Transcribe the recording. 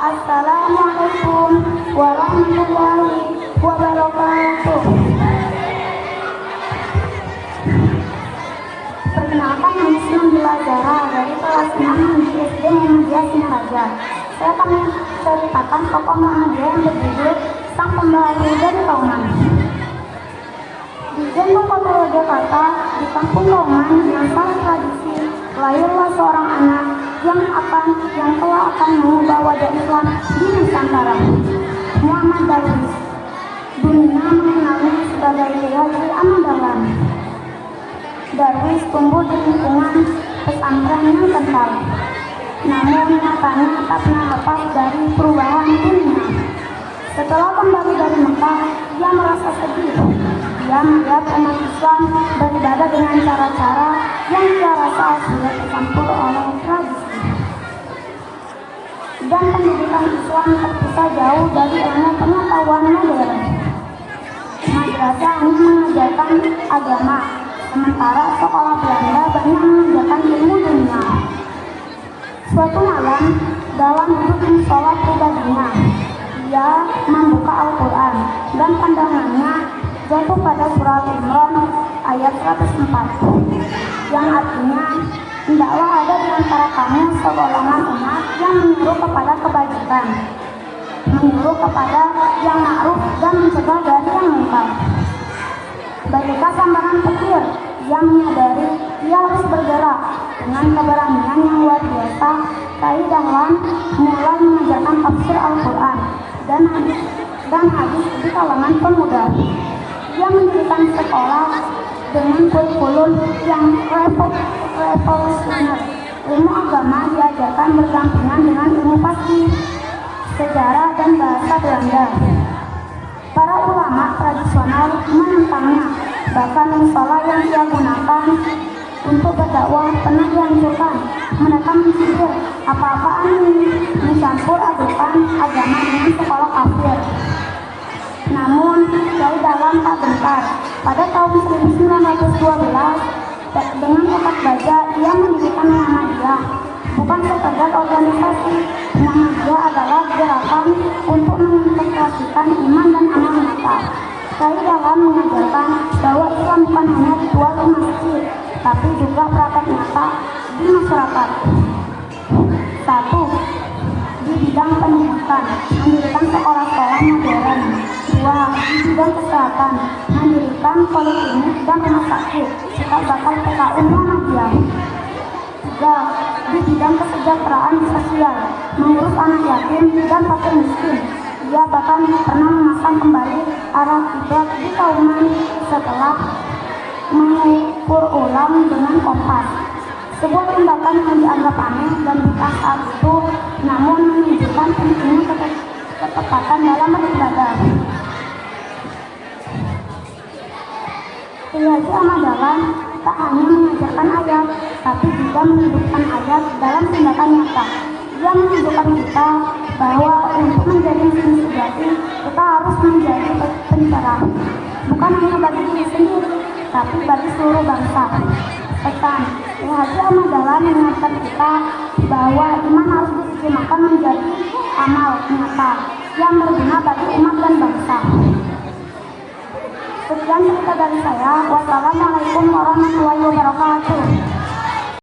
Assalamualaikum warahmatullahi wabarakatuh. Perkenalkan, nama saya Nabila Zahra dari kelas 6 di SD Muhammadiyah Singaraja. Saya akan menceritakan tokoh Muhammadiyah yang berjudul Sang Pembaharu dari Kauman. Di jantung kota Yogyakarta, di kampung Kauman yang sangat tradisi, lahirlah seorang anak yang telah akan mengubah wajah Islam di Nusantara. Muhammad Darwis, dunia mengenalnya sebagai Kiai Haji Ahmad Dahlan. Darwis tumbuh di lingkungan pesantren yang kental, namun nyatanya tak pernah lepas dari perubahan dunia. Setelah kembali dari Mekah, ia merasa sedih. Ia melihat umat Islam beribadah dengan cara-cara yang ia rasa sudah tercampur oleh tradisi. Dan pendidikan Islam terpisah jauh dari ilmu pengetahuan modern. Madrasah hanya mengajarkan agama, sementara sekolah Belanda banyak mengajarkan ilmu dunia. Suatu malam, dalam duduk di sholat pribadinya, ia membuka Al-Quran dan pandangannya jatuh pada surah Al-Imran ayat 104 yang artinya, hendaklah ada di antara kamu segolongan umat yang menyuruh kepada kebajikan, menyuruh kepada yang ma'ruf dan mencegah dari yang munkar. Bagaikan sambaran petir, ia menyadari ia harus bergerak. Dengan keberanian yang luar biasa, Kiai Dahlan mulai mengajarkan tafsir Al-Quran dan hadis di kalangan pemuda. Ia mendirikan sekolah dengan kurikulum yang revolusioner. Ilmu agama diajarkan berdampingan dengan ilmu pasti, sejarah dan bahasa Belanda. Para ulama tradisional menentangnya, bahkan musola yang dia gunakan untuk berdakwah pernah dihancurkan. Mereka mencibir, apa-apaan ini, mencampur adukan agama dengan sekolah kafir. Namun, Kiai Dahlan tak gentar. Pada tahun 1912, dengan tekad baja, ia mendirikan Muhammadiyah. Bukan sekedar organisasi, Muhammadiyah adalah gerakan untuk mengintegrasikan iman dan amal nyata. Kiai Dahlan mengajarkan bahwa Islam bukan hanya ritual di masjid, tapi juga praktek nyata di masyarakat. 1. Di bidang pendidikan, mendirikan sekolah-sekolah modern. 2. Di bidang kesehatan, mendirikan poliklinik dan rumah sakit cikal bakal PKU Muhammadiyah. 3. Di bidang kesejahteraan sosial, mengurus anak yatim dan fakir miskin. Ia bahkan pernah memasang kembali arah kiblat di Kauman setelah mengukur ulang dengan kompas. Sebuah tindakan yang dianggap aneh dan bid'ah saat itu, namun menunjukkan pentingnya ketepatan dalam beribadah. Kiai Haji Ahmad Dahlan tak hanya mengajarkan ayat, tapi juga menghidupkan ayat dalam tindakan nyata. Ia menunjukkan kita bahwa untuk menjadi muslim sejati, kita harus menjadi pencerah, bukan hanya bagi diri sendiri, tapi bagi seluruh bangsa. Pesan Kiai Haji Ahmad Dahlan mengingatkan kita bahwa iman harus diterjemahkan menjadi amal nyata yang berguna bagi umat dan bangsa. Sekian cerita dari saya. Wassalamualaikum warahmatullahi wabarakatuh.